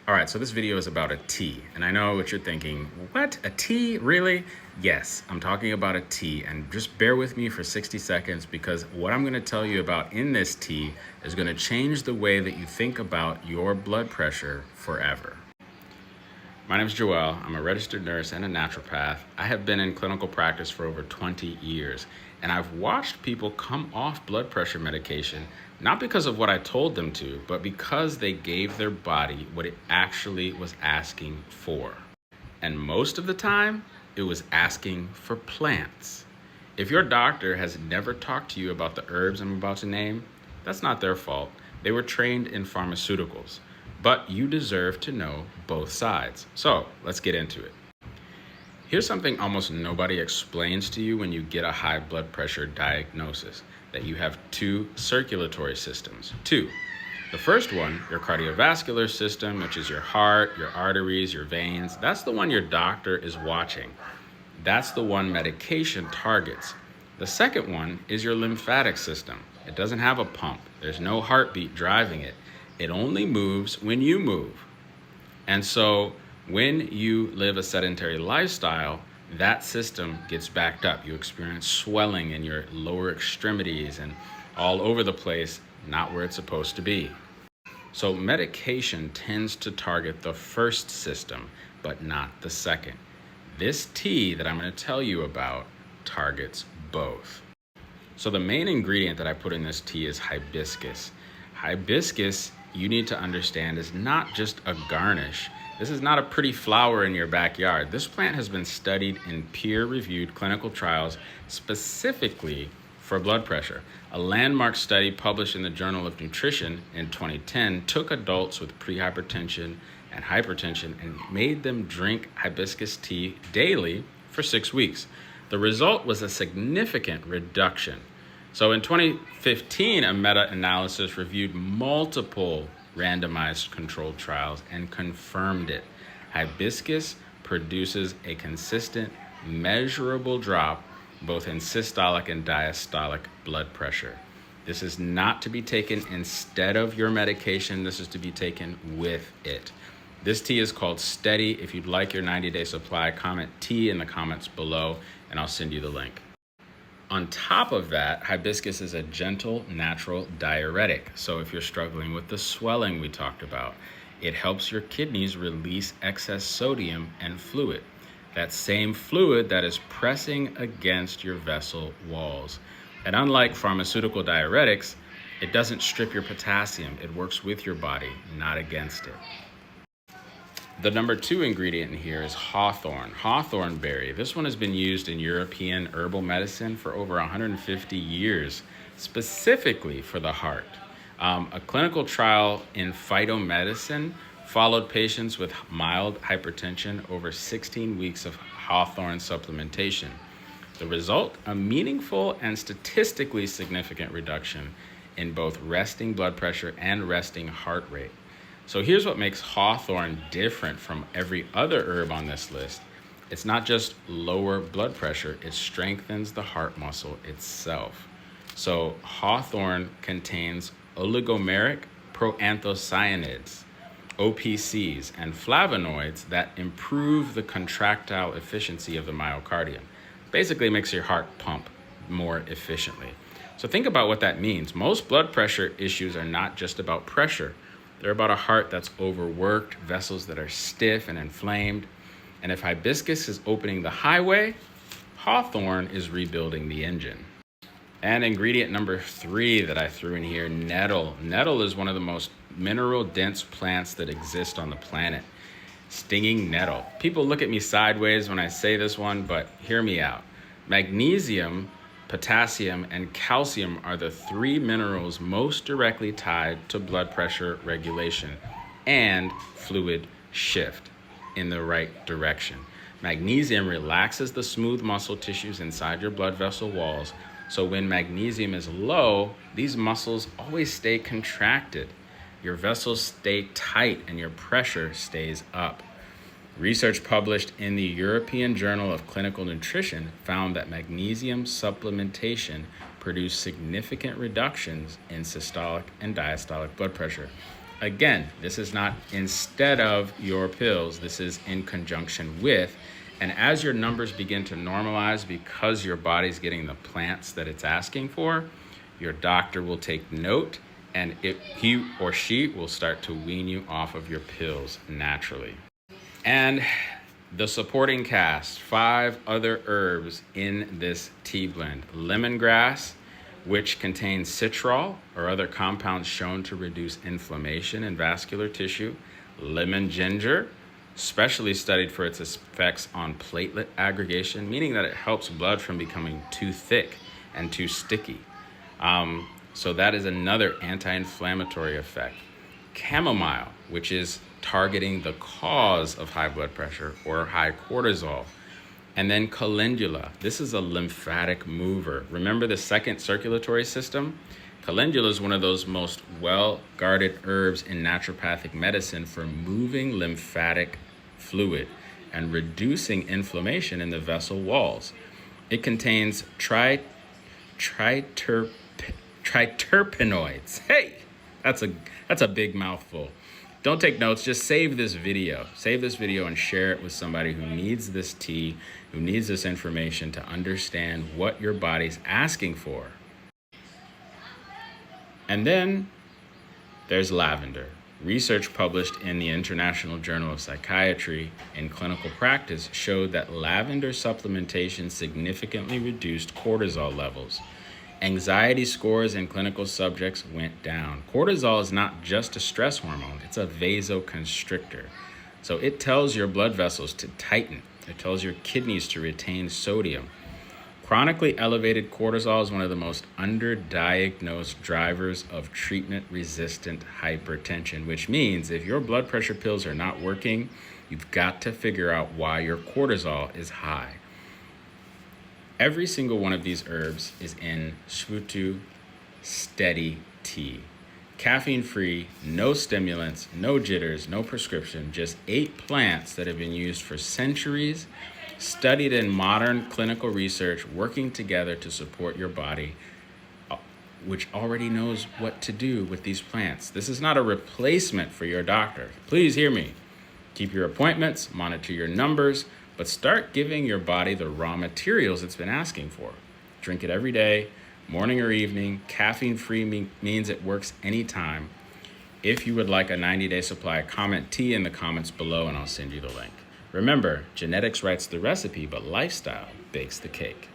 All right, so this video is about a tea, and I know what you're thinking. What? A tea? Really? Yes, I'm talking about a tea, and just bear with me for 60 seconds because what I'm going to tell you about in this tea is going to change the way that you think about your blood pressure forever. My name is Joel. I'm a registered nurse and a naturopath. I have been in clinical practice for over 20 years, and I've watched people come off blood pressure medication not because of what I told them to, but because they gave their body what it actually was asking for. And most of the time, it was asking for plants. If your doctor has never talked to you about the herbs I'm about to name, that's not their fault. They were trained in pharmaceuticals. But you deserve to know both sides. So let's get into it. Here's something almost nobody explains to you when you get a high blood pressure diagnosis, that you have two circulatory systems. Two. The first one, your cardiovascular system, which is your heart, your arteries, your veins, that's the one your doctor is watching. That's the one medication targets. The second one is your lymphatic system. It doesn't have a pump. There's no heartbeat driving it. It only moves when you move. And so when you live a sedentary lifestyle, that system gets backed up. You experience swelling in your lower extremities and all over the place, not where it's supposed to be. So medication tends to target the first system, but not the second. This tea that I'm going to tell you about targets both. So the main ingredient that I put in this tea is hibiscus. Hibiscus, you need to understand, is not just a garnish. This is not a pretty flower in your backyard. This plant has been studied in peer-reviewed clinical trials specifically for blood pressure. A landmark study published in the Journal of Nutrition in 2010 took adults with prehypertension and hypertension and made them drink hibiscus tea daily for 6 weeks. The result was a significant reduction. So in 2015, a meta-analysis reviewed multiple randomized controlled trials and confirmed it. Hibiscus produces a consistent, measurable drop both in systolic and diastolic blood pressure. This is not to be taken instead of your medication. This is to be taken with it. This tea is called Steady. If you'd like your 90-day supply, comment tea in the comments below, and I'll send you the link. On top of that, hibiscus is a gentle, natural diuretic. So if you're struggling with the swelling we talked about, it helps your kidneys release excess sodium and fluid. That same fluid that is pressing against your vessel walls. And unlike pharmaceutical diuretics, it doesn't strip your potassium. It works with your body, not against it. The number 2 ingredient in here is hawthorn berry. This one has been used in European herbal medicine for over 150 years, specifically for the heart. A clinical trial in phytomedicine followed patients with mild hypertension over 16 weeks of hawthorn supplementation. The result, a meaningful and statistically significant reduction in both resting blood pressure and resting heart rate. So here's what makes hawthorn different from every other herb on this list. It's not just lower blood pressure, it strengthens the heart muscle itself. So hawthorn contains oligomeric proanthocyanins, OPCs, and flavonoids that improve the contractile efficiency of the myocardium. Basically makes your heart pump more efficiently. So think about what that means. Most blood pressure issues are not just about pressure. They're about a heart that's overworked, vessels that are stiff and inflamed. And if hibiscus is opening the highway, hawthorn is rebuilding the engine. And ingredient number 3 that I threw in here, nettle. Nettle is one of the most mineral-dense plants that exist on the planet. Stinging nettle. People look at me sideways when I say this one, but hear me out. Magnesium, potassium, and calcium are the 3 minerals most directly tied to blood pressure regulation and fluid shift in the right direction. Magnesium relaxes the smooth muscle tissues inside your blood vessel walls, so when magnesium is low, these muscles always stay contracted. Your vessels stay tight and your pressure stays up. Research published in the European Journal of Clinical Nutrition found that magnesium supplementation produced significant reductions in systolic and diastolic blood pressure. Again, this is not instead of your pills. This is in conjunction with. And as your numbers begin to normalize because your body's getting the plants that it's asking for, your doctor will take note, and he or she will start to wean you off of your pills naturally. And the supporting cast, 5 other herbs in this tea blend. Lemongrass, which contains citrol or other compounds shown to reduce inflammation in vascular tissue. Lemon ginger, specially studied for its effects on platelet aggregation, meaning that it helps blood from becoming too thick and too sticky. So that is another anti-inflammatory effect. Chamomile, which is targeting the cause of high blood pressure or high cortisol. And then calendula. This is a lymphatic mover. Remember the second circulatory system? Calendula is one of those most well-guarded herbs in naturopathic medicine for moving lymphatic fluid and reducing inflammation in the vessel walls. It contains triterpenoids. Hey, that's a big mouthful. Don't take notes, just save this video. Save this video and share it with somebody who needs this tea, who needs this information to understand what your body's asking for. And then there's lavender. Research published in the International Journal of Psychiatry in Clinical Practice showed that lavender supplementation significantly reduced cortisol levels. Anxiety scores in clinical subjects went down. Cortisol is not just a stress hormone, it's a vasoconstrictor. So it tells your blood vessels to tighten. It tells your kidneys to retain sodium. Chronically elevated cortisol is one of the most underdiagnosed drivers of treatment-resistant hypertension, which means if your blood pressure pills are not working, you've got to figure out why your cortisol is high. Every single one of these herbs is in Shvutu Steady Tea. Caffeine-free, no stimulants, no jitters, no prescription, just 8 plants that have been used for centuries, studied in modern clinical research, working together to support your body, which already knows what to do with these plants. This is not a replacement for your doctor. Please hear me. Keep your appointments, monitor your numbers, but start giving your body the raw materials it's been asking for. Drink it every day, morning or evening. Caffeine-free means it works anytime. If you would like a 90-day supply, comment tea in the comments below and I'll send you the link. Remember, genetics writes the recipe, but lifestyle bakes the cake.